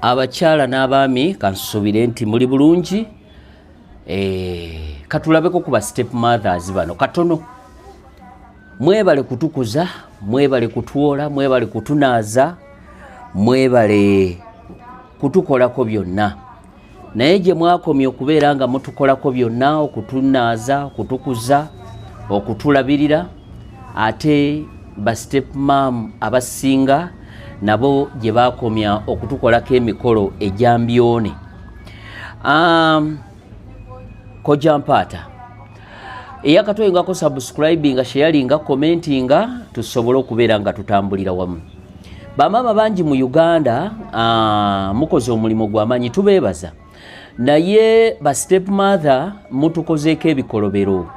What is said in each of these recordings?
abakyala n'abaami kansuubire nti muli bulungi. Katulabeko ku ba step mothers bano katono. Mwebale kutukuza, mwebale kutwola, mwebale kutunaaza, mwebale kutukolako byonna. Naye gye mwakomye okubeera nga mutukolako byonna, okutunaaza, okutukuza, okutulabirira, ate ba step mom abasinga nabo gye bakomya okutukolako emikolo egyambyone. Koja Mpaata eyakatoyingako subscribinga, sharinga, commentinga tusobole okubeera nga tutambulira wamu. Bamama bangi mu Uganda mukoze omulimu gw'amaanyi, tubeebaza. Naye ba step mother mutukozeeko ebikolobero.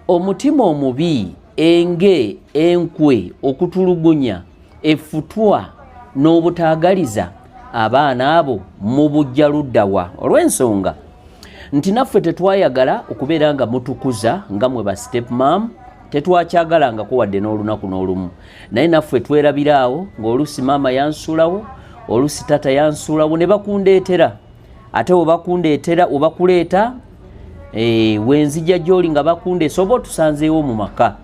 Omutima omubi, enge, enkwe, okutulugunya, effutwa n'obutaagaliza abaana abo mu bujja luddawa. Olw'ensonga nti naffe tetwayagala okubeera nga mutukuza nga mwe ba step mom, tetwakyagalangako wadde n'olunaku n'olumu. Naye naffe twerabiraawo ng'oluusi maama yansuulawo, oluusi tata yansuulawo ne bakundeetera. Ate webakundeetera webakuleeta wenzija gy'oli nga bakundeesa oba otusanzeewo mu maka.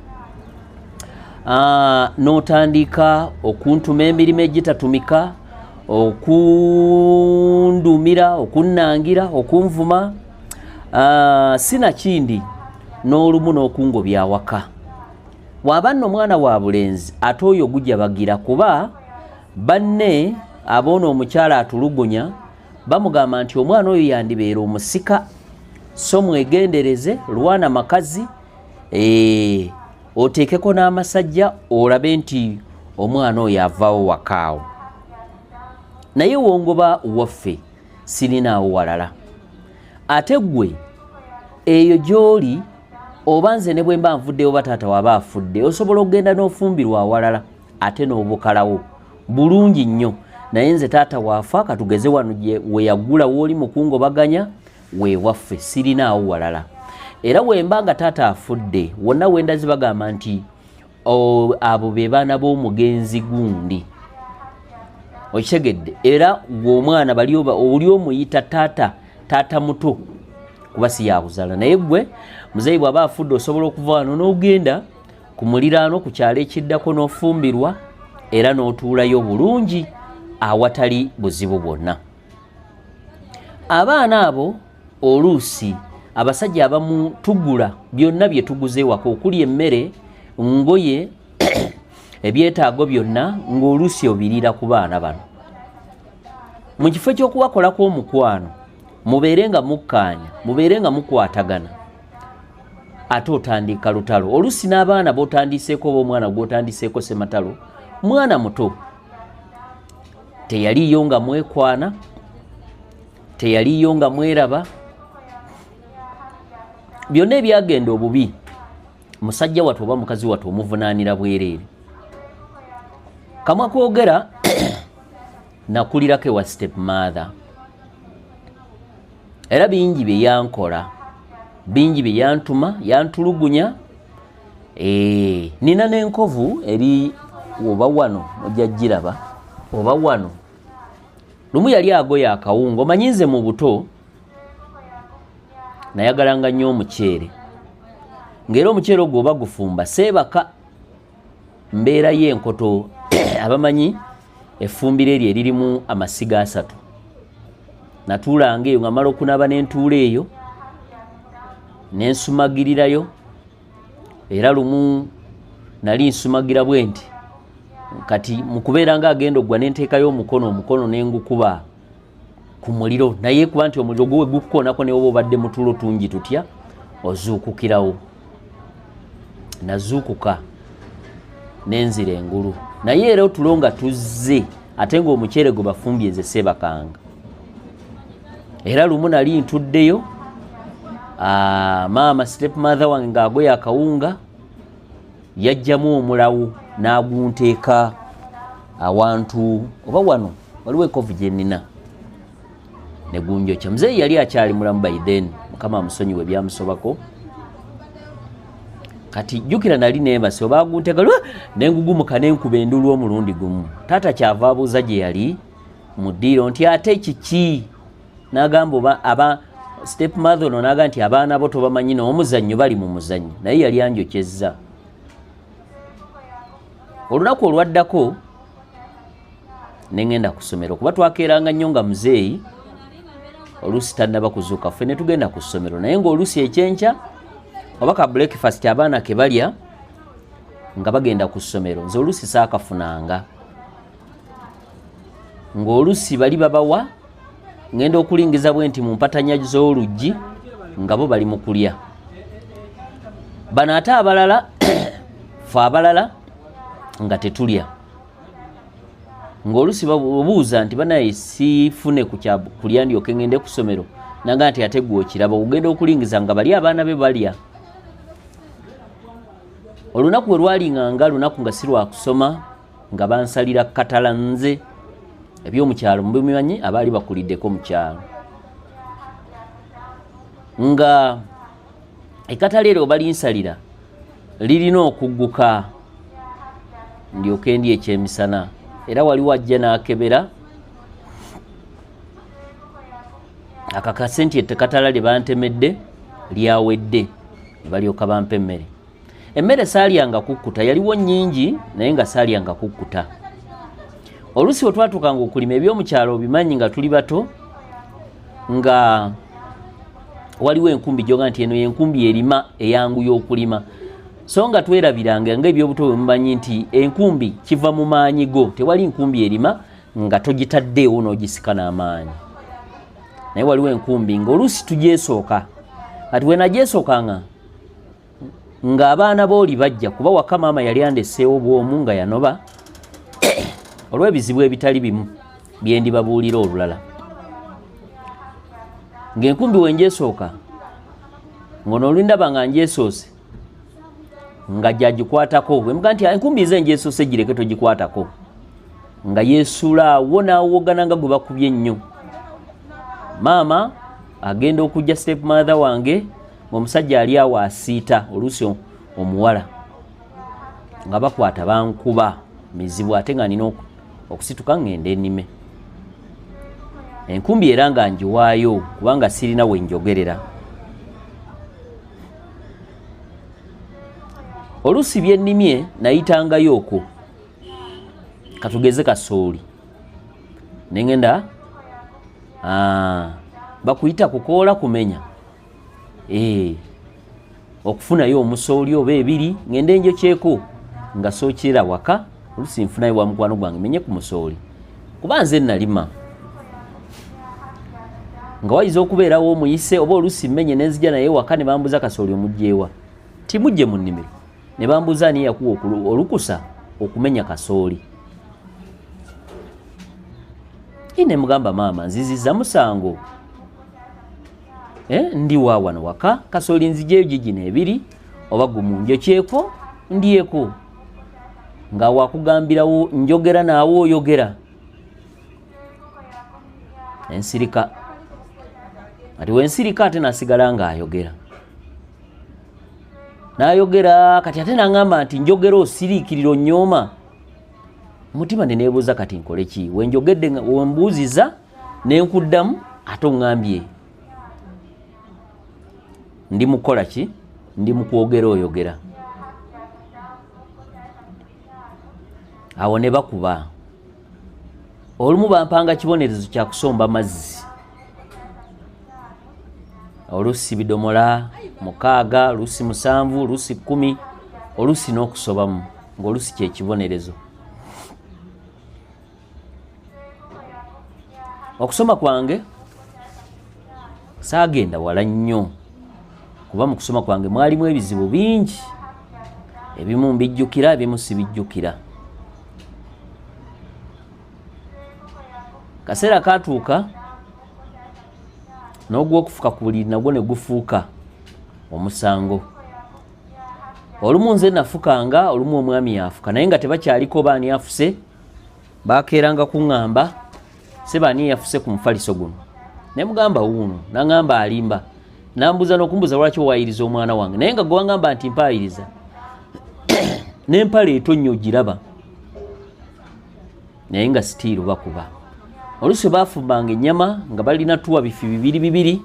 N'otandika okuntuma emirimu egitatumika, okundumira, okunnangira, okunvuma, sina kindi n'olumu n'okungobya awaka. Bw'aba nno mwana wa bulenzi ate oyo gujja bagira, kuba banne aboona omukyala atulugunya bamugamba nti omwana oyo yandibeera omusika, so mwegendereze, lwana makazi, oteekeko n'amasajja olabe nti omwana oyo avaawo wakaawo. Naye wongoba waffe sirinaawo walala. Ate gwe eyo gy'oli oba nze ne bwe mba nvuddeyo oba taata waba afudde, osobola okugenda n'ofumbirwa awalala ate n'obukalawo bulungi nnyo. Naye nze taata waafa, katugeze wano we yagula w'oli mukungobaganya, we waffe sirinaawo walala. Era wemba nga taata afudde, wonna wenda zibagamba nti abo be baana b'omugenzi gundi. Okitegedde? Era gw'omwana bali oli omuyita taata muto, kuba si yabuzaala. Naye gwe muzeeyi bw'aba afudde osobola okuva wano n'ogenda ku muliraano ku kyalo ekiddako n'ofumbirwa era n'otuulayo bulungi awatali buzibu bwonna. Abaana abo oluusi abasajja abamu tugula byonna bye tuguze waka, okuli emmere, ngoye, ebyetaago byonna, ng'oluusi obirira ku baana bano. Mu kifo ky'okubakolako omukwano mubeere nga mukkaanya, mubeere nga mukwatagana, ate otandika lutalo. Oluusi n'abaana b'otandiseeko oba omwana gw'otandiseeko sematalo, mwana muto, teyaliyo nga mwekwana, teyaliyo nga mweraba. Byonna ebyagenda obubi musajja wattu oba mukazi wattu omuvunaanira bwereere. Kamwa koogera nakulirako ewa step mother. Era bingi bye yankola, bingi bye yantuma, yantulugunya. Nina n'enkovu eri oba wano ojja giraba, oba wano. Lumu yali agoya akawunga. Omanyi nze mu buto nayagalanga nnyo omuceere, ng'era omuceere ogwo oba gufumba seebaka, mbeera y'enkoto abamanyi effumbiro eryo eririmu amasiga 3. Natuulanga eyo nga mala okunaaba n'entuula eyo n'ensumagirirayo. Era lumu nali nsumagira bwe nti kati mukubeera nga agenda oggwa n'enteekayo omukono n'engukuba ku muliro, naye kuba nti omuliro gwe gukukoonako ne woba obadde mutulo tungi tutya ozuukukirawo. Nazuukuka n'enzira engulu. Naye era otulo nga tuzze ate ng'omuceere gwe bafumbye nze seebakanga. Era lumu nali ntuddeyo, maama step mother wange ng'agoya akawunga, yajjamu omulawo n'agunteeka awantu oba wano waliwo ekovu gye nnina ne gunjokya. Muzeeyi yali akyali mulamu by then, Mukama amusonyiwe byamusobako. Kati jjukira nali neebase oba agunteeka n'engugumuka n'enkuba endulu omulundi gumu. Taata kyava abuuza gye yali mu ddiiro nti ate kiki n'agamba aba step mother ono n'agamba nti abaana bo tobamanyi n'omuzannyo bali mu muzannyo naye yali anjokyezza. Olunaku olwaddako ne ngenda ku ssomero kuba twakeeranga nnyo nga muzeeyi oluusi tannaba kuzuuka ffe ne tugenda ku ssomero naye ng'oluusi ekyenkya oba ka breakfast abaana ke balya nga bagenda ku ssomero nze oluusi saakafunanga ng'oluusi bali babawa ngenda okulingiza bwe nti mu mpatanya z'oluggi nga bo bali mu kulya. Bano ate abalala fe abalala nga tetulya ng'oluusi babuuza nti banaye sifune ku kulya ndyoke ngende ku ssomero nanga nti ate gwe okiraba ogenda okulingiza nga bali abaana be balya. Olunaku we lwalinganga lunaku nga si lwa kusoma nga bansalira katala nze ebyomukyalo mubimanyi abaali bakuliddeko mu kyalo nga ekatala eryo balinsalira lirina okugguka ndyoke ndi ekyemisana era wali wajja n'akebera akakase nti ettekatala lye bantemedde lyawedde ne balyoka bampa emmere. Emmere saalyanga kukkuta yaliwo nnyingi naye nga saalyanga kukkuta. Oluusi we twatuukanga okulima ebyomukyalo obimanyi nga tuli bato nga waliwo enkumbi gyoga nti eno yenkumbi erima eyanguya okulima so nga twerabiranga ng'ebyobuto bwe mumanyi nti enkumbi kiva mu maanyi go tewali nkumbi erima nga togitaddeewo n'ogisika n'amaanyi naye waliwo enkumbi ng'oluusi tugyesooka kati we nagyesookanga ng'abaana booli bajja kuba waka maama yali andeseewo bwomu nga yanoba olw'ebizibu ebitali bimu bye ndibabuulira olulala. Ng'enkumbi we ngyesooka ng'onoolindaba nga ngyesoose nga gyagikwatako bwe muga nti enkumbi ze ngyesoose gireke togikwatako nga yeesula awo n'awogana nga gwe bakubye ennyo. Maama agenda okujja step mother wange ng'omusajja ali awo asiita oluusi omuwala nga bakwata bankuba mizibu ate nga nina okusituka ngende ennime enkumbi era nga ngiwaayo kubanga sirina we njogerera. Oluusi byennimye nayitangayo okwo katugeze kasooli nengenda bakuyita kukoola kumenya okufunayo omusooli oba ebiri ngende njokyeko nga sookera waka oluusi nfunayo wa mukwano gwange menye ku musooli kuba nze nalima nga wayiza okubeerawo omuyise oba oluusi mmenye nenzija naye waka ne bambuza kasooli omugjeewa timujje mu nnimiro ne bambuza ani yakuwa olukusa okumenya kasooli. Ne mugamba maama nziziza musango ndi wa wano waka kasooli nzijeyo gigino ebiri oba gumunjokyeko ndyeko nga wakugambirawo njogera naawe oyogera ensirika ati wensirika ate nasigala nga ayogera n'ayogera kati ate naŋŋamba nti njogera osiriikirira onnyooma omutima ne neebuuza kati nkole ki wenjogedde wembuuziza ne nkuddamu ate oŋŋambye ndi mukola ki ndi mukwogera oyogera. Awo ne bakuba olumu bampanga kibonerezo kya kusomba mazzi oluusi bidomola 6 oluusi 7 oluusi 10 oluusi n'okusobamu ng'oluusi kyekibonerezo. Okusoma kwange saagenda wala nnyo kuba mu kusoma kwange mwalimu ebizibu bingi ebimu mbijjukira ebimu sibijjukira. Kaseera katuuka n'ogw'okufuka ku buliri nagwo ne gufuuka omusango. Olumu nze nafukanga olumu omwami yafuka naye nga tebakyaliko baani afuse bakeeranga kuŋŋamba se baani yafuse ku mufaliso guno ne mugamba wuuno naŋŋamba alimba nambuza n'okumbuza lwaki owayiriza omwana wange naye nga gwe waŋŋamba nti mpaayiriza n'empala etonnyo ogiraba naye nga sitiiru bakuba. olusi bafumbanga ennyama nga balina tuwa bifi bibiri bibiri,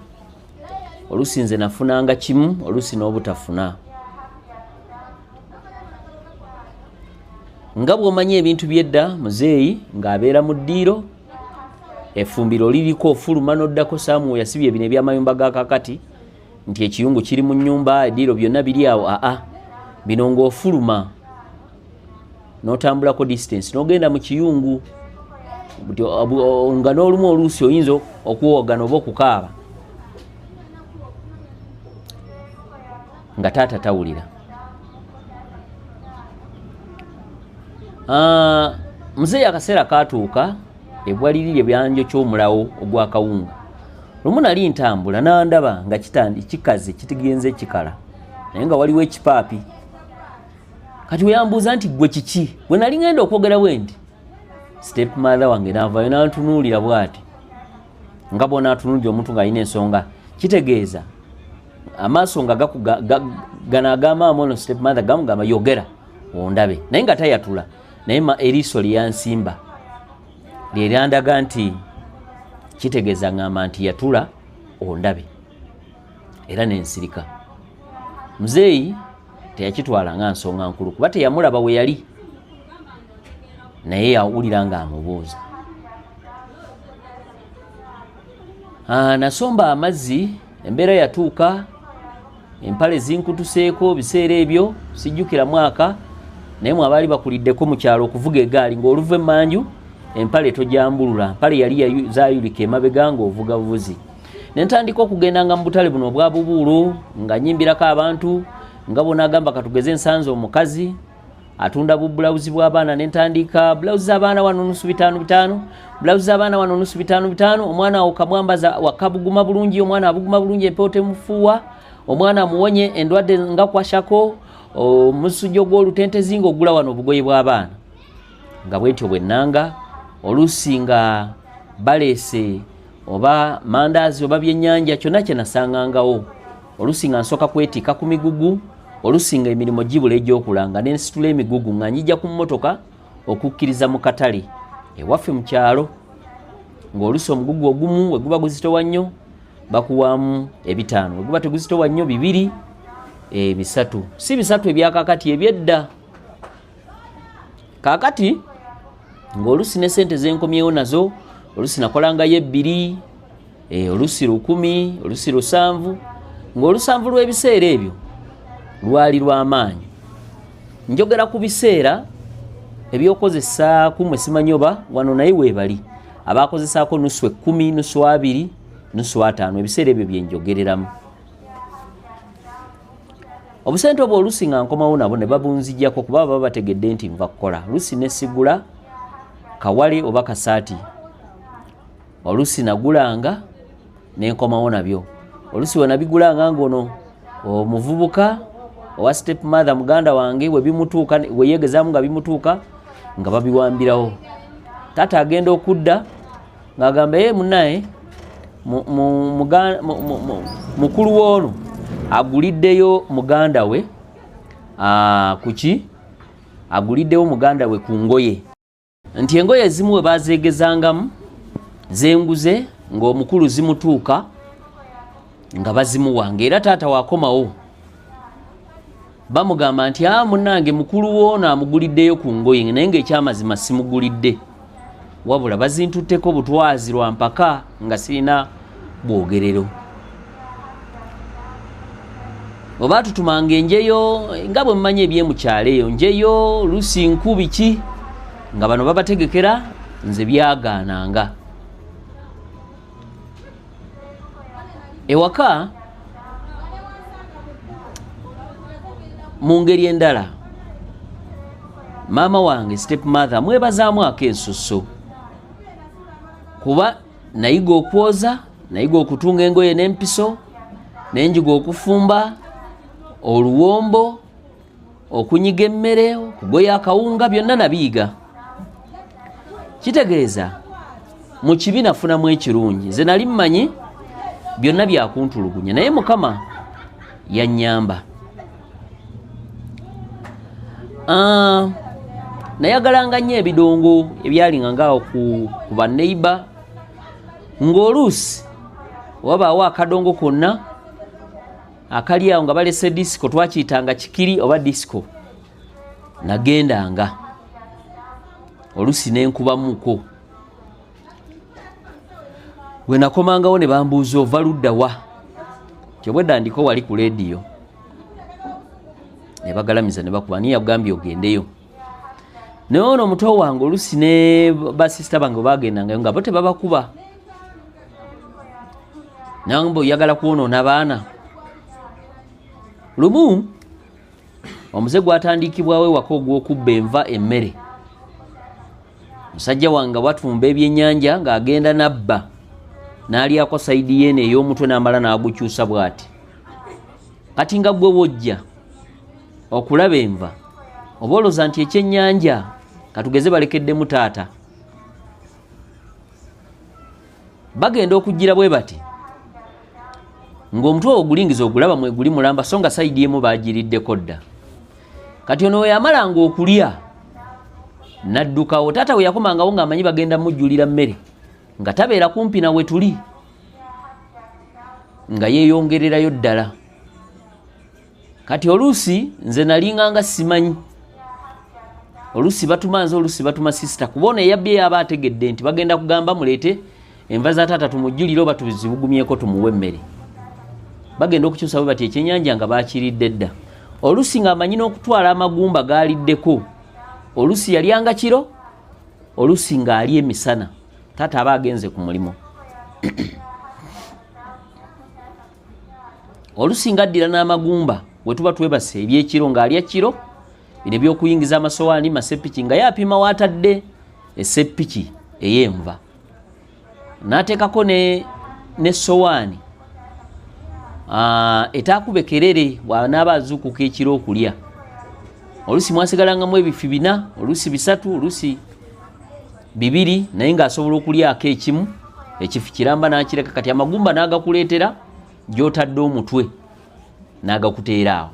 olusi nze nafunanga kimu, olusi n'obutafuna. Nga bw'omanyi ebintu by'edda, muzeeyi ng'abeera mu ddiiro, effumbiro liriko ofuluma n'oddako Saamu yasibye bino eby'amayumba ga kakati nti ekiyungu kiri mu nnyumba, eddiiro byonna biri awo. Bino ng'ofuluma n'otambulako distance n'ogenda mu kiyungu nga n'olumu oluusi oyinza okuwogana oba okukaaba nga taata tawulira. Muzeeyi akaseera katuuka ebwalirire byanjo ky'omulawo ogwa kawunga. Lumu nali ntambula nandaba nga kikaze kitigenze kikala naye nga waliwo ekipaapi. Kati we yambuuza nti gwe kiki? Bwe nali ngenda okwogera bwe nti step mother wange n'avaayo n'antunuulira bw'ati nga bona atunuulira omuntu ng'alina ensonga. Kitegeeza amaaso nga gano ag'amaama ono step mother gamugamba yogera ondabe, naye nga tayatula, naye eriiso lye yansimba lye lyandaga nti kitegeeza ngamba nti yatula ondabe, era nensirika. Muzeeyi teyakitwala nga nsonga nkulu kuba teyamulaba we yali, naye yawulira nga amubuuza. Nasomba amazzi, embeera yatuuka, empale zinkutuseeko. Biseera ebyo sijjukira mwaka, naye mwabaali bakuliddeko mu kyalo okuvuga eggaali ng'oluva emmanju empale tojambulula, empale yali zaayulika emabega ng'ovuga buvuzi. Ne ntandika okugendanga mu butale buno obwa Bubuulu nga nyimbirako abantu nga bona agamba katugeze ensanze omukazi atunda bulawuzi bw'abaana. Ne ntandika bulawuzi z'abaana wano nusu 5 bulawuzi z'abaana wano nusu 5. Omwana awo kamwambaza wakabuguma bulungi, omwana abuguma bulungi empewo temufuuwa, omwana amuwonye endwadde nga kwashako, omusujja gw'olutentezi ng'ogula wano obugoye bw'abaana. Nga bwentyo bwennanga oluusi nga baleese oba mandaazi oba byennyanja kyonna kye nasangangawo. Oluusi nga nsooka kwetika ku migugu, oluusi nga emirimu gibula egy'okulanga ne nsitula emigugu nga njija ku mmotoka okukkiriza mu katale ewaffe mu kyalo, ng'oluusi omugugu ogumu we guba guzitowa nnyo bakuwaamu 5, we guba teguzitowa nnyo 2, 3. Si 3 ebyakakati ebyedda. Kaakati ng'oluusi ne sente zenkomyewo nazo, oluusi nakolangayo 2, oluusi 10, oluusi 7, ng'olusanvu lw'ebiseera ebyo lwali lw'amaanyi. Njogera ku biseera ebyokozesa kumwe simanyi oba wano naye weebali abaakozesaako nusu 10, nusu 2, nusu 5. Ebiseera ebyo bye njogereramu. Obusente obwo oluusi nga nkomawo nabo ne babunzijjako kuba baba bategedde nti nva kukola. Oluusi ne sigula kawale oba kasaati, oluusi nagulanga ne nkomawo nabyo. Oluusi we nabigulanga ng'ono omuvubuka owa step mother muganda wange we bimutuuka, we yeegezaamu nga bimutuuka nga babiwambirawo. Taata agenda okudda ng'agamba munnaye mukulu w'ono aguliddeyo muganda we kuki aguliddeyo muganda we ku ngoye, nti engoye ezimu we bazeegezangamu zenguze ng'omukulu zimutuuka nga bazimuwanga. Era taata wakomawo bamugamba nti munnange mukulu w'ono amuguliddeyo ku ngoye, naye ng'ekyamazima simugulidde, wabula bazintutteko butwazi lwa mpaka nga sirina bwogerero. Oba tutumanga enjeyo nga bwe mumanyi ebyemukyalo eyo, njeyo luusi nkubi ki nga bano babategekera, nze byagaananga. Ewaka mu ngeri endala maama wange step mother mwebazaamu ak'ensusso kuba nayiga okwoza, nayiga okutunga engoye n'empiso, nenjiga okufumba oluwombo, okunyiga emmere, okugoya akawunga, byonna nabiyiga. Kitegeeza mu kibi nafunamu ekirungi. Nze nali mmanyi byonna byakuntulugunya, naye Mukama yannyamba. Nayagalanga nnyo ebidongo ebyalinga ngaawo ku banneiba ng'oluusi wabaawo akadongo konna akali awo nga balese disiko twakiyitanga kikiri oba disiko nagendanga oluusi nenkubamuko we nakomangawo ne bambuuza ova ludda wa kyobwedda ndiko wali ku leediyo ne bagalamiza ne bakuba niyo yagambye ogendeyo naye ono omuto wange oluusi ne basisita bange bagendangayo nga bo tebabakuba nange oyagala kwonoona baana lumu omuze gwatandikibwawo ewaka ogw'okubba enva emmere musajja wange watumba ebyennyanja ng'agenda nabba n'alyako sayidi yeene ey'omutwe n'amala n'agukyusa bw'ati kati nga gwe wojja okulaba enva oba olowooza nti ekyennyanja katugeze balekeddemu taata bagenda okujjira bwe bati ng'omutwe ogulingiza ogulaba mwe guli mulamba so nga sayidi emu baagiriddeko dda kati ono we yamalanga okulya n'addukawo taata we yakomangawo ng'amanyi bagenda mujjulira mmere nga tabeera kumpi nawe tuli nga yeeyongererayo ddala kati oluusi nze nalinganga simanyi oluusi batuma nze oluusi batuma sisita kuba ono eyabbye yaba ategedde nti bagenda kugamba muleete enva za taata tumujjulire oba tuzibugumyeko tumuwe emmere bagenda okukyusa bwe bati ekyennyanja nga baakiridde dda oluusi ng'amanyi n'okutwala amagumba gaaliddeko oluusi yalyanga kiro oluusi ng'ali emisana taata aba agenze ku mulimu oluusi ng'addira n'amagumba bwe tuba twebase ebyekiro ng'alya kiro bino ebyokuyingiza amasowaani masepiki nga yaapima waatadde esepiki ey'enva n'ateekako n'essowaani etaakuba ekerere bw'anaaba azuukuka ekiro okulya oluusi mwasigalangamu ebifi 4 oluusi 3 oluusi 2 naye ng'asobola okulyako ekimu ekifi kiramba n'akireka kati amagumba n'agakuleetera gy'otadde omutwe n'agakuteera awo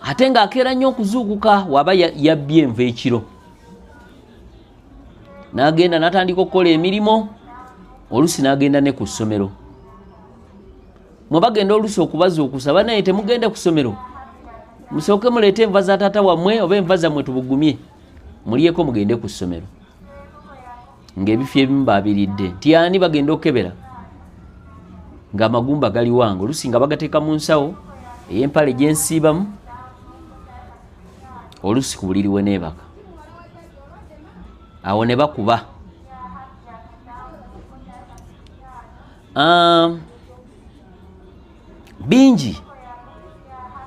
ate ng'akeera nnyo okuzuukuka waba yabbye enva ekiro n'agenda n'atandika okukola emirimu oluusi n'agenda ne ku ssomero mwe bagenda oluusi okubazuukusa banaye temugende ku ssomero musooke muleete enva za taata wammwe oba enva zammwe tubugumye mulyeko mugende ku ssomero ng'ebifi ebimu baabiridde nti ani bagenda okebera ng'amagumba gali wange oluusi nga bagateeka mu nsawo ey'empale gyensiibamu oluusi ku buliri we neebaka awo ne bakuba bingi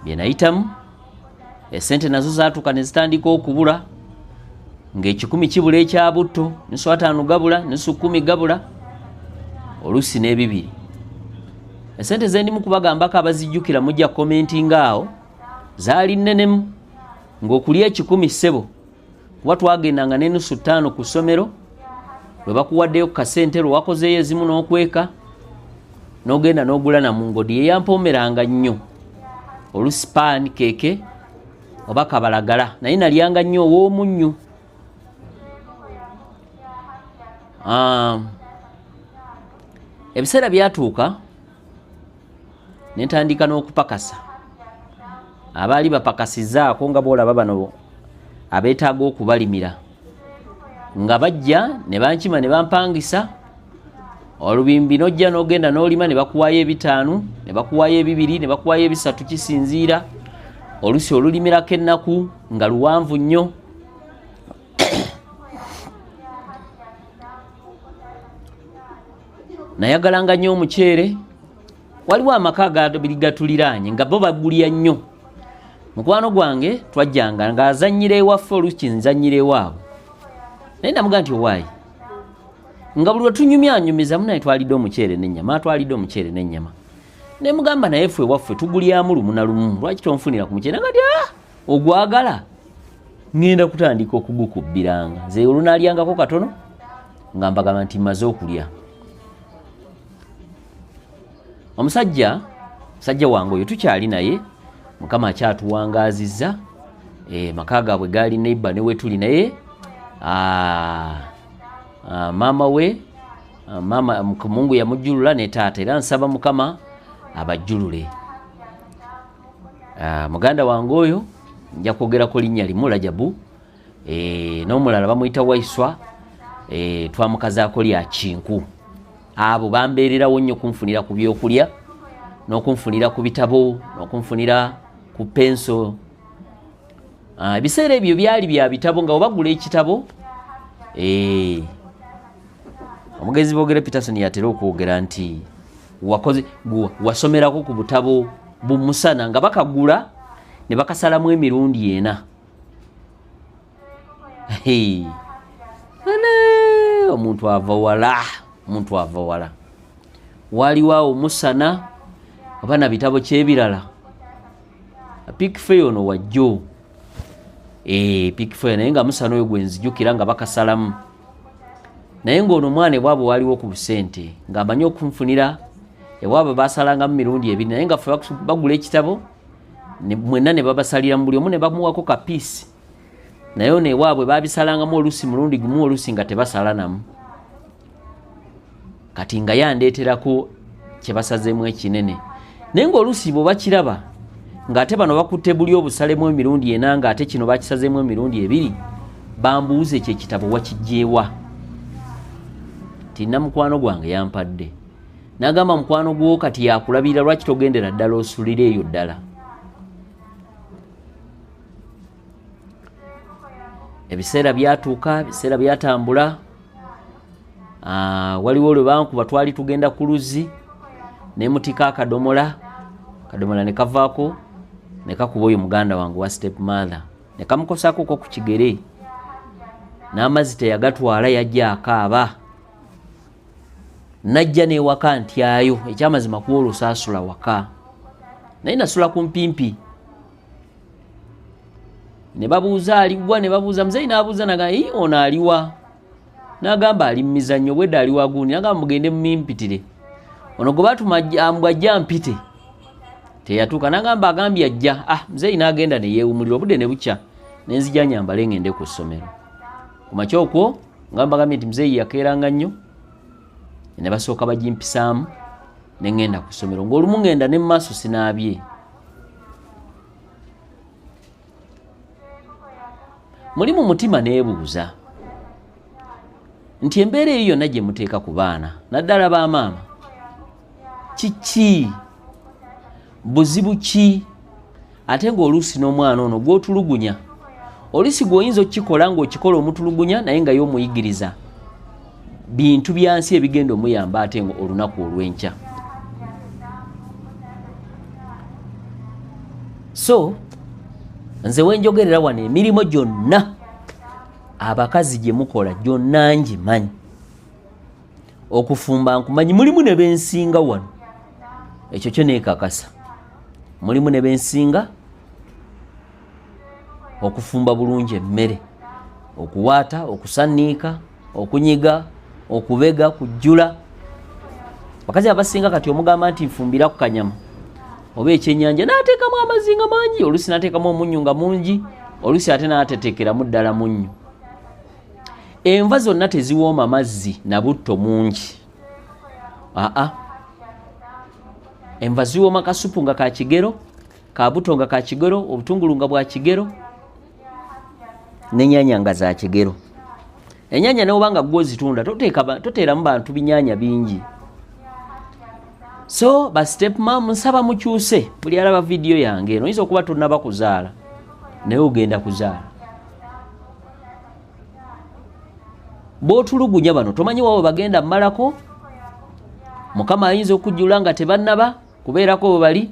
bye nayitamu esente nazo zaatuuka ne zitandika okubula ng'ekikumi kibula ekya butto nusu 5 gabula nusu 10 gabula oluusi n'ebibiri esente zendimu kubagambako abazijjukira mujja komentinga awo zaali nnenemu ng'okulya 10 ssebo kuba twagendanga n'enusu 5 ku ssomero lwe bakuwaddeyo ku kasente lwe wakozeeyo ezimu n'okweka n'ogenda n'ogula namungodi yeyampomeranga nnyo oluusi paani keeke oba kabalagala naye nalyanga nnyo ow'omunnyu ebiseera byatuuka nentandika n'okupakasa abaali bapakasizaako nga boolaba bano abeetaaga okubalimira nga bajja ne bankima ne bampangisa olubimbi nojja n'ogenda n'olima ne bakuwaayo 5 ne bakuwaayo 2 ne bakuwaayo 3 kisinziira oluusi olulimirako ennaku nga luwanvu nnyo nayagalanga nnyo omuceere waliwo amaka gatuliraanye nga bo bagulya nnyo mukwano gwange twajjanga ng'azannyira ewaffe oluusi nzannyira ewaabwe naye namuga nti owaayi nga buli wetunyumyanyumizamu naye twalidde omuceere n'ennyama atwalidde omuceere n'ennyama ne mugamba naye ffe ewaffe tugulyamu lumu na lumu lwaki tonfunira ku muceere ngati ogwagala ŋŋenda kutandika okugukubbiranga nze olunaalyangako katono nga mbagamba nti mmaze okulya omusajja wange oyo tukyali naye mukama akyatuwangaazizza maka gaabwe gaali neiba ne wetuli naye Mama we mama Mungu yamujjulula ne taata era nsaba Mukama abajjulule. Muganda wange oyo nja kwogera ku linnya limu Rajabu, n'omulala bamuyita Waiswa, twamukazaako lya Kinku. Abo bambeererawo nnyo kunfunira ku byokulya n'okunfunira ku bitabo n'okunfunira ku penso. Ebiseera ebyo byali bya bitabo nga obagula ekitabo. Omugezi Boogere Peterson yatera okwogera nti wasomerako ku butabo bumusana nga bakagula ne bakasalamu emirundi 4. Omuntu ava wala. Waliwo omusana abana bitabo kyebirala. Pikifeyo ono wajjo. Pikifeyo naye nga musana oyo gwenzijukira nga bakasalamu. Naye ng'ono mwana bwabo waliwo ku busente ng'amanyi okunfunira ewabo basalanga mu mirundi 2 naye nga bagula ekitabo mwenna ne babasalira mu buli omu ne bamuwako kapiisi. Naye ne waabwe babisalangamu olusi mulundi gumu olusi nga tebasalanamu. Kati nga yandeeterako kye basazeemu ekinene. Naye ng'olusi bwe bakiraba ng'ate bano bakutte buli obusalemu emirundi 4 ng'ate kino bakisazeemu emirundi 2, bambuuze ekyo ekitabo wakijjeewa. Tina mukwano gwange yampadde. Nagamba mukwano gwo kati yakulabira lwaki togendera ddala osulire eyo ddala. Ebiseera byatuuka, ebiseera byatambula. Waliwo lwe bankuba twali tugenda ku luzzi ne mutika akadomola ne kavaako ne kakuba oyo muganda wange wa step mother ne kamukosaako ko ku kigere. N'amazzi teyagatwala yajja akaaba. Najja n'ewaka ntyayo ekyamazima kuba olusaasula waka. Naye nasula ku mpimpi. Ne babuuza aliwa, ne babuuza muzeyi n'abuuza naga ono aliwa. N'agamba ali mu mizannyo bwedda ali wagundi. N'agamba mugende mumimpitire. Ono gwe batuma ajja mpite. Teyatuuka. N'agamba agambye ajja. Muzeyi n'agenda ne yeewumulira obudde ne bukya. Ne nzija nyambale ngende ku ssomero. Ku makya okwo ngamba agambye nti muzeyi yakeeranga nnyo. Ne basooka bagimpisaamu ne ngenda ku ssomero. Ng'olumu ngenda ne mu maaso sinaabye. Muli mu mutima neebuuza nti embeera eyo yonna gye muteeka ku baana naddala ba maama kiki buzibu ki ate ng'oluusi n'omwana ono gw'otulugunya oluusi gw'oyinza okukikola ng'okikola omutulugunya naye nga y'omuyigiriza bintu byansi ebigenda omuyamba ate olunaku olw'enkya. So nze wenjogerera wano emirimu gyonna abakazi gye mukola gyonna ngimanyi. Okufumba nkumanyi, mulimu ne bensinga wano, ekyo kyo neekakasa. Mulimu ne bensinga okufumba bulungi emmere, okuwaata, okusanniika, okunyiga, okubega, kujjula. Bakazi abasinga kati omugamba nti nfumbira ku kanyama oba ekyennyanja n'ateekamu amazinga mangi, oluusi n'ateekamu omunnyu nga mungi, oluusi ate n'ateteekeramu ddala munnyu. Enva zonna teziwooma mazzi na butto mungi. Enva ziwooma kasupu nga ka kigero, ka buto nga ka kigero, obutungulu nga bwa kigero, n'ennyaanya nga za kigero. Ennyaanya newoba nga gwe ozitunda toteeramu bantu binyaanya bingi. So ba step mom nsaba mukyuse buli alaba video yange eno oyinza okuba tonnaba kuzaala naye ogenda kuzaala. Bootulugunya bano tomanyi wawe bagenda mmalako, Mukama ayinza okujjula nga tebannaba kubeerako bwe bali,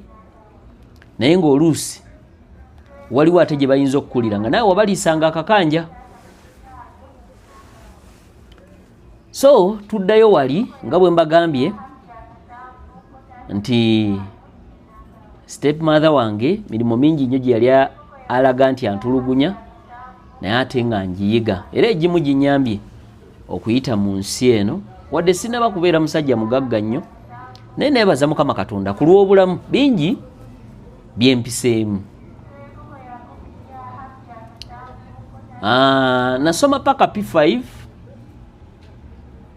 naye ng'oluusi waliwo ate gye bayinza okukulira nga naawe wabaliisanga akakanja. So tuddayo wali nga bwe mbagambye nti stepmother wange mirimu mingi nnyo gye yali alaga nti antulugunya naye ate nga ngiyiga era egimu ginyambye okuyita mu nsi eno wadde sinaba kubeera musajja mugagga nnyo naye neebaza Mukama Katonda ku lw'obulamu bingi byempiseemu. Nasoma paka P5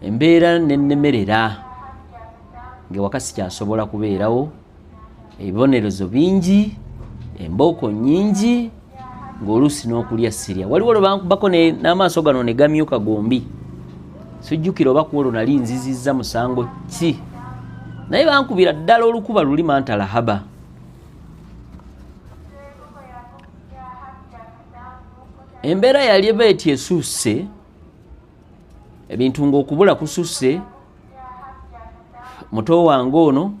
embeera nennemerera ng'ewaka sikyasobola kubeerawo, ebibonerezo bingi, embooko nnyingi, ng'oluusi n'okulya sirya. Waliwo lwe bankubako n'amaaso gano ne gamyuka gombi. Sijjukira oba ku olwo nali nzizizza musango ki, naye bankubira ddala olukuba luli mantalahaba. Embeera yali eba eti esusse, ebintu ng'okubula kususse. Muto wange ono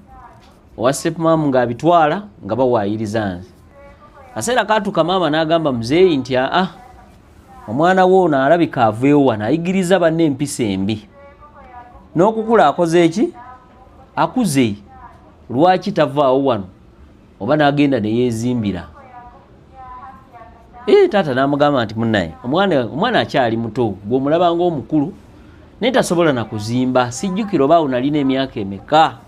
owa stepmam ng'abitwala nga bawaayiriza nze. Kaseera kaatuka maama n'agamba muzeeyi nti omwana wo ono alabika aveewo wano ayigiriza banne empisa embi. N'okukula akoze eki? Akuze. Lwaki tavaawo wano? Oba n'agenda ne yeezimbira. Taata n'amugamba nti munnaye omwana akyali muto, gw'omulaba ng'omukulu naye tasobola na kuzimba. Sijjukira oba awo nalina emyaka emeka.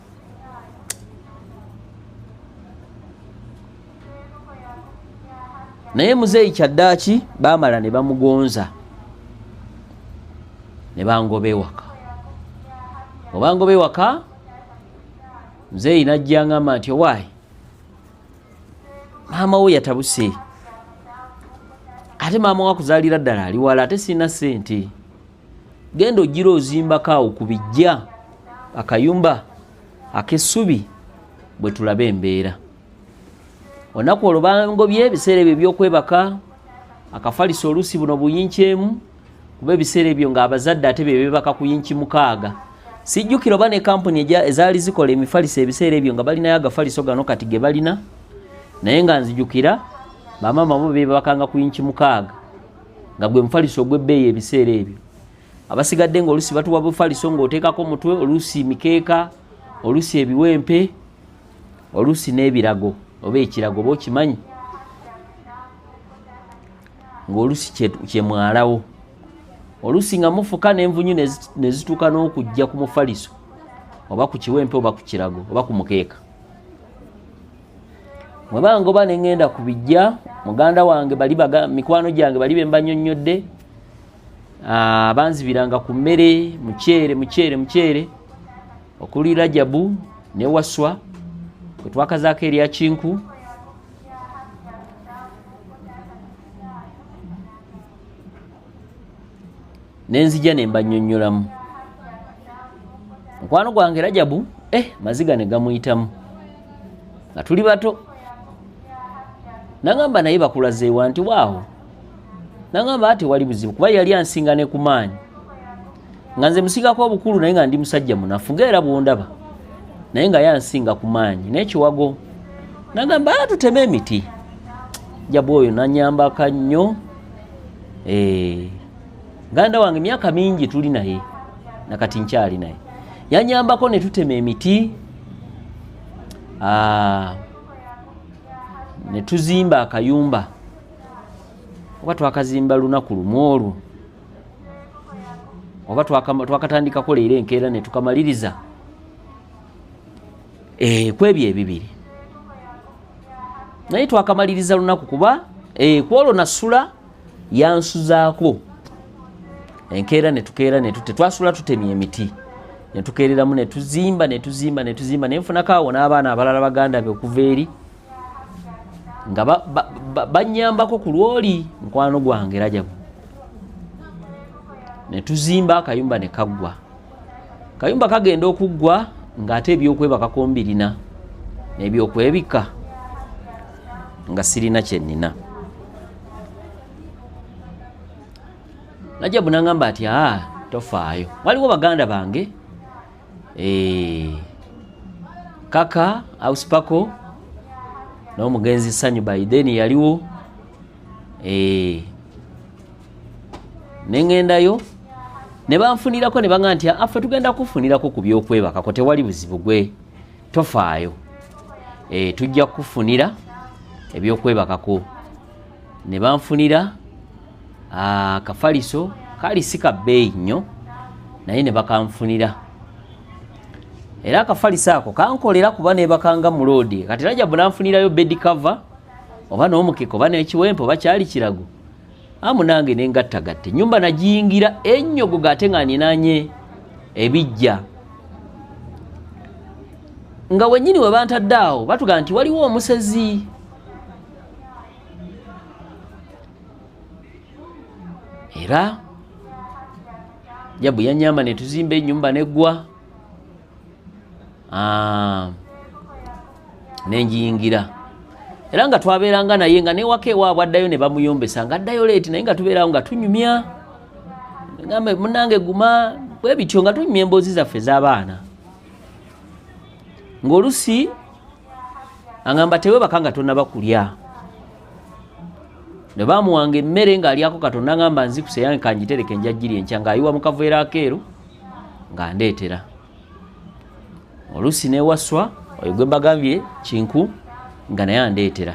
Naye muzeeyi kyaddaaki baamala ne bamugonza ne bangoba ewaka. Obangoba ewaka, muzeeyi n'ajja ngamba nti owaayi maama we yatabuse, ate maama we akuzaalira ddala ali wala, ate sirina ssente. Genda ojjira ozimbako awo ku bijja akayumba ak'essubi bwe tulaba embeera. Olunaku olwo bangobye ebiseera ebyo ebyokwebaka akafaliso oluusi buno buyinkyemu, kuba ebiseera ebyo ng'abazadde ate be beebaka ku yinki 6. Sijjukira oba ne kampuni ezaali zikola emifaliso ebiseera ebyo nga balinayo agafaliso gano kati ge balina, naye nga nzijukira bamaama bo beebakanga ku yinki 6 nga gwe mufaliso ogw'ebbeeyi ebiseera ebyo. Abasigadde ng'oluusi batuwa bufaliso ng'oteekako mutwe, oluusi mikeeka, oluusi ebiwempe, oluusi n'ebirago oba ekirago oba okimanyi, ng'oluusi kyemwalawo, oluusi nga mufuka n'envunyu ne zituuka n'okujja ku mufaliso oba ku kiwempe oba ku kirago oba ku mukeeka. Mwe bangoba ne ŋŋenda ku bijja, muganda wange mikwano gyange bali be mbanyonnyodde, banzibiranga ku mmere, muceere okuli Rajabu ne Waswa kwe twakazaako erya Kinku. Nenzija ne mbanyonnyolamu. Mukwano gwange Rajabu maziga ne gamuyitamu nga tuli bato. Nagamba naye bakulazeewa nti waawo. Nagamba ate wali buzibu kuba yali ansinga ne ku maanyi. Nga nze musigako obukulu naye nga ndi musajja munafu ng'era bw'ondaba. Naye nga yansinga ku maanyi n'ekiwago. Nagamba tuteme emiti. Jabu oyo nanyambaka nnyo. Ganda wange myaka mingi tuli naye. Nakati nkyali naye. Yanyambako ne tutema emiti. Ne tuzimba akayumba. Oba twakazimba lunaku lumu olwo. Oba twakatandikako leero enkeera ne tukamaliriza. Kwebyo ebibiri. Naye twakamaliriza lunaku kuba kwolwo nasula yansuzaako. Enkeera ne tukeera ne twasula tutemye emiti. Ne tukeereramu ne tuzimba ne nfunako awo n'abaana abalala baganda be okuva eri. Nga banyambako ku lwoli mukwano gwange Rajabu. Ne tuzimba akayumba ne kaggwa. Kayumba kagenda okuggwa ng'ate ebyokwebakako mbirina n'ebyokwebika nga sirina kye nnina. Rajabu n'angamba ati tofaayo. Waliwo baganda bange Kaka Auspako n'omugenzi Sanyu Biden yaliwo. Nengendayo ne banfunirako ne banga nti affe tugenda kufunirako ku byokwebakako, tewali buzibu gwe tofaayo. Tujja kufunira ebyokwebakako. Ne banfunira akafaliso kali si ka bbeeyi nnyo naye ne bakanfunira. Era akafaliso ako kankolera kuba nebakanga mu loodi. Kati Rajabu n'anfunirayo bed cover oba n'omukeka oba n'ekiwempe oba kyali kirago. Munange nengattagatte. Nyumba nagiyingira ennyogo gate nga ninanye ebijja nga wennyini we bantadde awo batugaa nti waliwo omusezi. Era Jabu yanyamba ne tuzimba ennyumba neggwa. Nenjiyingira. Era nga twabeeranga naye nga newaka ewaabwe addayo ne bamuyombesa nga addayo leeti naye nga tubeerawo nga tunyumya. Ngambe munange guma bwe bityo nga tunyumya emboozi zaffe z'abaana. Ng'olusi angamba tewebaka nga tonnaba kulya. Ne bamuwanga emmere ng'alyako katonda ngamba nzikuse yange kanjitereke njagiri enkya ng'ayiwa mu kaveera akeeru ng'andeetera. Olusi newaswa oyo gwe mbagambye Kinku nga naye andeetera.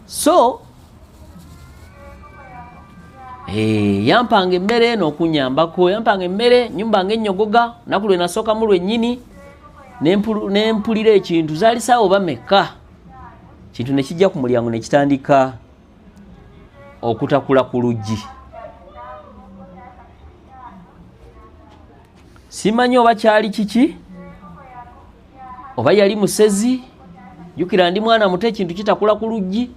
So yampanga emmere n'okunyambako, yampanga emmere nyumba ng'ennyogoga naku lwe nasooka mu lwennyini nempulira ekintu zaali saawa oba mekka. Kintu ne kijja ku mulyango ne kitandika okutakula ku luggi. Simanyi oba kyali kiki oba yali musezi. Jukira ndi mwana muto ekintu kitakula ku luggi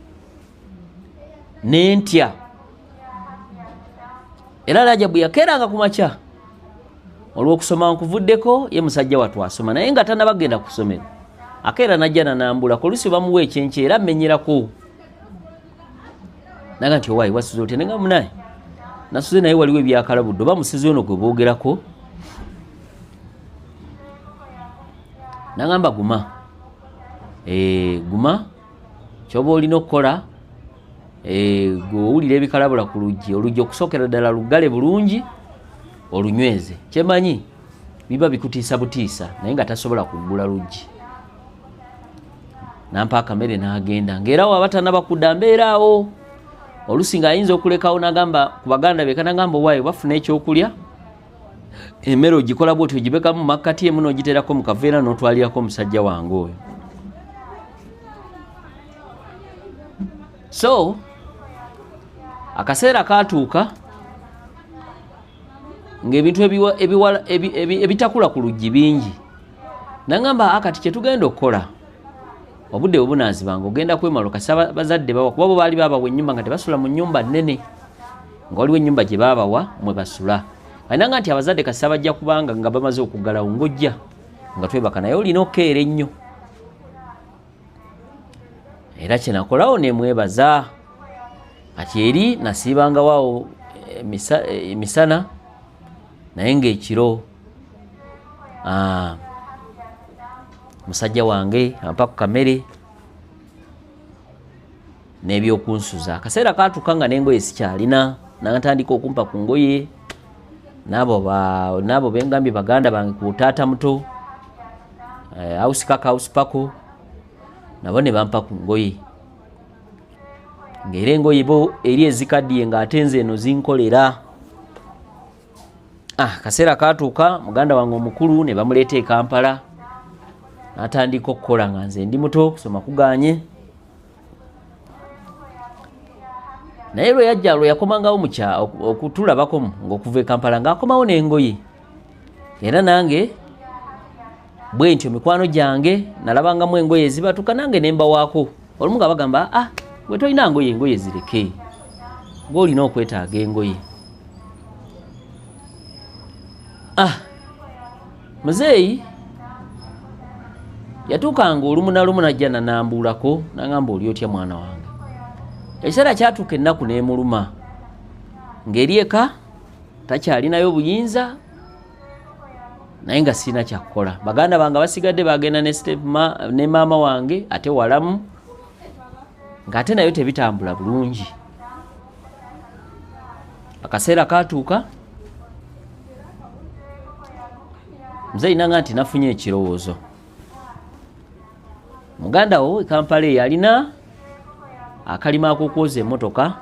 nentya. Era Rajabu yakeeranga ku makya olw'okusoma nkuvuddeko ye musajja wattu asoma naye nga tannabagenda ku ssomero. Akeera najja nanambula kolusi bamuwa ekyenkye era amenyerako. Naga nti owaayi wasuze otya nenga munaye nasuze naye waliwo ebyakalabudde oba musezi ono gwe boogerako. Nagamba guma guma kyoba olina okukola gwe owulira ebikalabula ku luggi oluggi okusookera ddala luggale bulungi olunyweze. Kyemanyi biba bikutiisa butiisa naye nga tasobola kuggula luggi. Nampa akamere n'agenda ng'era waba tannabakudda mbeera awo. Olusi ng'ayinza okulekawo n'agamba ku baganda be kanagamba owaayo bafuna ekyokulya emmere ogikola bw'otyo ogibekamu mu makkati emu n'ogiterako mu kaveera n'otwalirako omusajja wange oyo. So akaseera kaatuuka ng'ebintu ebitakula ku luggi bingi. Nagamba akati kye tugenda okukola obudde bwe bunaazibanga ogenda kwemala okasa bazadde bawa kuba bo baali baabawa ennyumba nga tebasula mu nnyumba nnene nga waliwo ennyumba gye baabawa mwe basula. Ainanga nti abazadde kasa bajja kubanga nga bamaze okuggalawo ng'ojja nga twebaka naye olina okukeera ennyo. Era kye nakolawo ne mwebaza kati eri nasiibangawo awo emisana naye ng'ekiro musajja wange ampa ku kamere n'ebyokunsuza. Akaseera kaatuuka nga n'engoye sikyalina natandika okumpa ku ngoye n'abo bengambye baganda bange ku taata muto ausikaka ausipako nabo ne bampa ku ngoye ng'era engoye bo eri ezikaddiye ng'ate nze eno zinkolera. Akaseera kaatuuka muganda wange omukulu ne bamuleeta e Kampala n'atandika okukola nga nze ndi muto kusoma kuganye. Naye lwe yajja lwe yakomangawo mukya okutulabako ng'okuva e Kampala ng'akomawo n'engoye. Era nange bwe ntyo mikwano gyange nalabangamu engoye ezibatuka nange ne mbawaako. Olumu nga bagamba bwe tolina ngoye engoye zireke ng'olina okwetaaga engoye. Muzeeyi yatuukanga olumu nalumu najja nanambulako nagamba oli otya mwana wange. Ekiseera kyatuuka ennaku n'emuluma ng'eri eka takyalinayo buyinza naye nga sirina kyakukola. Baganda bange basigadde bagenda ne maama wange ate walamu ng'ate nayo tebitambula bulungi. Akaseera kaatuuka muzeeyi nanga nti nafunye ekirowoozo. Muganda wo e Kampala yalina akalima ak'okwoza emmotoka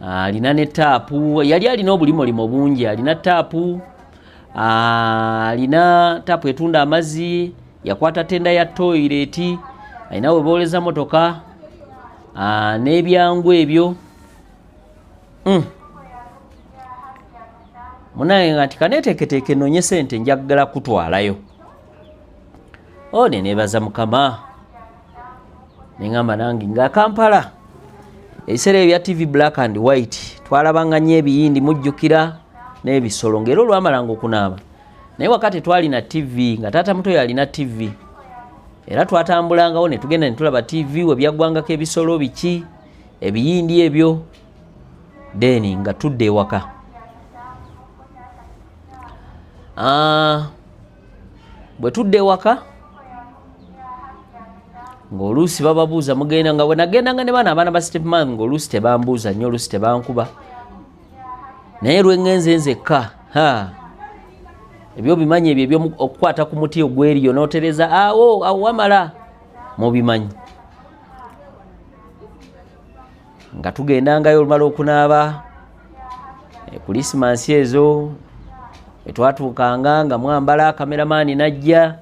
alina ne taapu. Yali alina obulimolimo bungi, alina taapu, alina taapu etunda amazzi, yakwata tenda ya toilet, alina we booleza motoka n'ebyangu ebyo. munaye nga tikaneteeketeeke noonye sente njagala kutwalayo. Neneebaza Mukama neŋŋamba nange nga Kampala ebiseera ebya TV black and white twalabanga nnyo ebiyindi mujjukira n'ebisolo ng'era olwamalanga okunaaba. Naye wakati twalina TV nga taata muto yalina TV era twatambulangawo ne tugenda ne tulaba TV we byaggwangako ebisolo biki ebiyindi ebyo deni nga tudde ewaka. Bwe tudde ewaka ng'oluusi bababuuza mugenda nga bwe nagendanga ne abaana ba stepman ng'oluusi tebambuuza nnyo oluusi tebankuba naye lwengenze nzekka ebyo bimanyi ebyo okukwata ku muti ogweriyo n'otereza awo wamala mubimanyi. Nga tugendangayo olumala okunaaba Krismasi ezo etwatuukanga nga mwambala kameramaani najja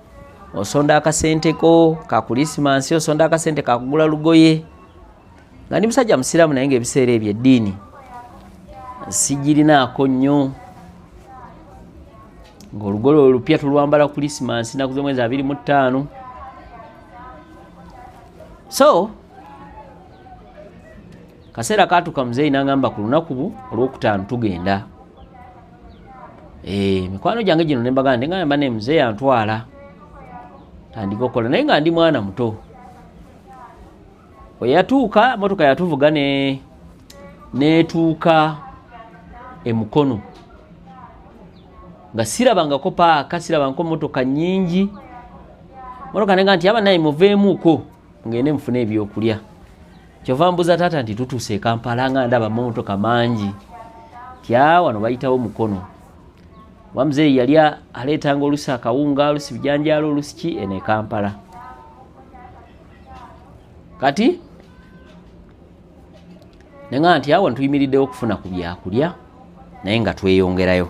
osonda akasenteko ka Krismasi osonda akasente kakugula lugoye nga ndi musajja musiraamu naye ng'ebiseera ebyo eddiini sijirinaako nnyo ng'olugole olupya tulwambala Krismasi naku z'omwezi 25. So kaseera kaatuka muzeeyi n'angamba ku lunaku olwokutaano tugenda. Mikwano gyange gino ne mbagamba ndengamba ne muzeeyi antwala tandika okukola naye nga ndi mwana muto. Bwe yatuuka motoka yatuvuga neetuuka Mukono nga sirabangako paaka sirabangako motoka nnyingi. Motoka nenga nti abanaye muveemuuko ngende mufune ebyokulya. Kyova mbuza taata nti tutuuse Kampala nga ndaba motoka mangi wano bayitawo Mukono. Muzeeyi yali aleetanga olusi akawunga olusi bijanjaalo olusi ki ene Kampala. Kati nenga nti awo ntuyimiriddewo okufuna ku byakulya naye nga tweyongerayo.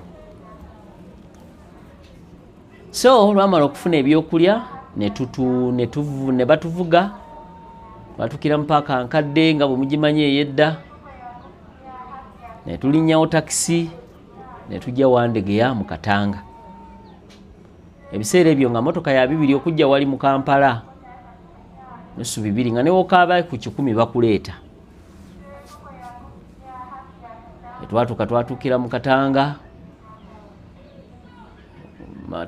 So lwamala okufuna ebyokulya ne batuvuga batukira mu paaka nkadde nga bwe mugimanyi ey'edda ne tulinnyawo takisi ne tujja Wandegeya mu Katanga. Ebiseera ebyo nga motoka ya 2 okujja wali mu Kampala nusu 2 nga newokaaba ku 10 bakuleeta. Twatuukira mu Katanga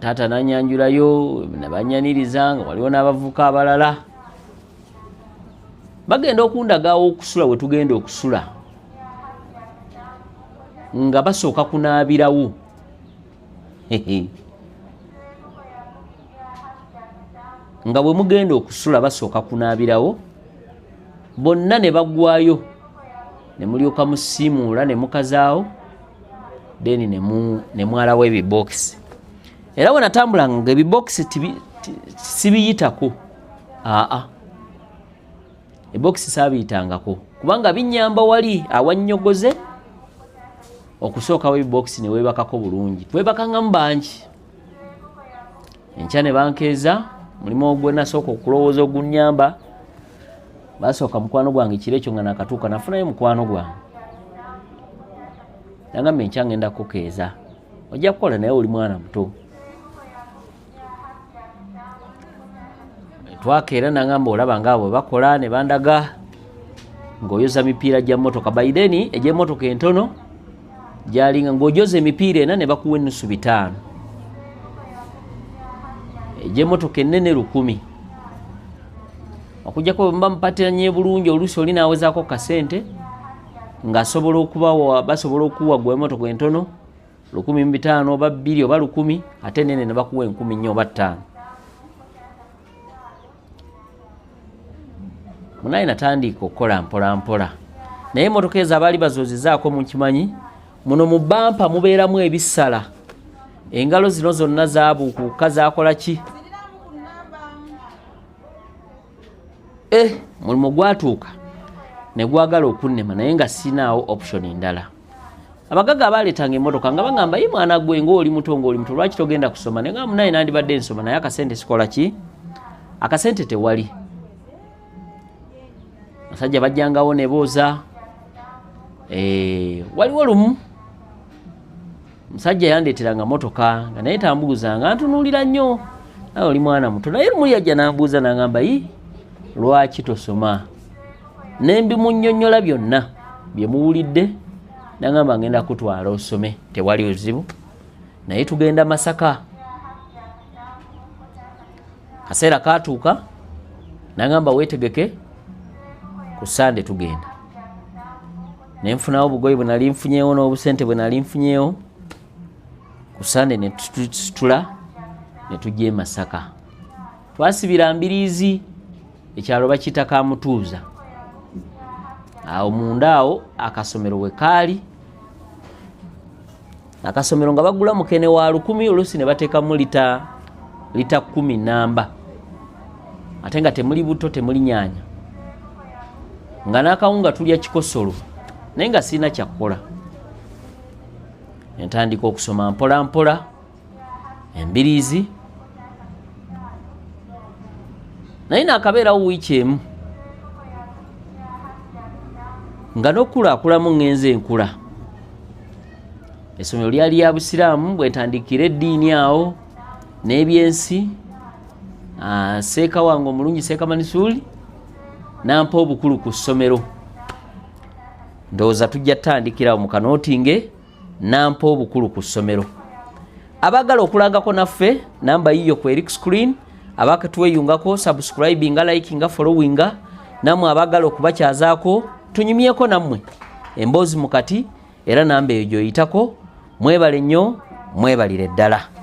taata nanyanjulayo ne banyaniriza nga waliwo n'abavuka abalala bagenda okundagawo okusula we tugenda okusula nga basooka kunaabirawo. Nga bwe mugenda okusula basooka kunaabirawo bonna ne baggwayo ne mulyoka musiimuula ne mukazaawo deni ne mwalawo ebibokisi. Era bwe natambulanga ng'ebibokisi sibiyitako. Ebokisi saabiyitangako kubanga binyamba wali awannyogoze okusookawo ebibokisi ne weebakako bulungi. Twebakangamu bangi. Enkya ne bankeeza mulimu ogwe nasooka okulowooza ogunnyamba. Basooka mukwano gwange kiro ekyo nga nakatuuka nafunayo mukwano gwange. Nagamba enkya ngenda kukeeza. Ojja kukola naye oli mwana muto. Twakeera nangamba olaba ngaabo bakola ne bandaga ng'oyoza mipiira gya motoka. By then egy'emmotoka entono gyalinga ng'ojoza emipiira ena ne bakuwa ennusu 5. Egy'emmotoka ennene 1,000. Okujjako bwe mpatiranye bulungi oluusi oli naawezaako kasente ng'asobola okubawa basobola okuwa gwe emmotoka entono 1,500 oba 2 oba 1,000 ate ennene ne bakuwa 10,000 oba 5. Munaye natandika okukola mpola mpola naye emmotoka ezo abaali bazoozizaako mukimanyi muno mu bampa mubeeramu ebisala. Engalo zino zonna zaabuukuka zaakola ki? Mulimu gwatuuka ne gwagala okunnema naye nga sinaawo option endala. Abagaga abaaleetanga emmotoka nga bagamba ye mwana gwe ng'oli muto lwaki togenda kusoma? Ne nga munaye nandibadde nsoma naye akasente sikola ki? Akasente tewali. Basajja bajjangawo ne booza waliwo lumu musajja yandeeteranga motoka nga naye tambuuzanga ntunuulira nnyo naye oli mwana muto naye lumu yajja nambuuza nagamba lwaki tosoma ne mbimunnyonnyola byonna bye muwulidde nagamba ngenda kutwala osome tewali ozibu naye tugenda Masaka kaseera katuuka nagamba weetegeke ku Sande tugenda nenfunawo obugoyi bwe nali nfunyeewo n'obusente bwe nali nfunyeewo ku Sande ne tusitula ne tujja e Masaka twasibira Mbiriizi ekyalo bakiyita Kamutuuza awo munda awo akasomero we kaali akasomero nga bagula mukene wa 10 oluusi ne bateekamu lita 10 namba ate nga temuli buto temuli nyaanya nga n'akawunga tulya kikosolo naye nga sirina kyakkola entandika okusoma mpola mpola Embiriizi naye naakabeerawo wiiki emu nga n'okulaakulamo ŋŋenze enkula essomero lyali lya Busiraamu bwentandikira eddiini awo n'ebyensi seeka wange omulungi Seeka Manisuuli nampa obukulu ku ssomero ndowooza tujja tutandikirawo mu kanootinge nampa obukulu ku ssomero abagala okulagako naffe namba yiyo ku Eric Screen abakatweyungako subscribinga likinga followinga namwe abagala okubakyazaako tunyumyeko nammwe emboozi mukati era namba eyo gyoyitako mwebale nnyo mwebalire ddala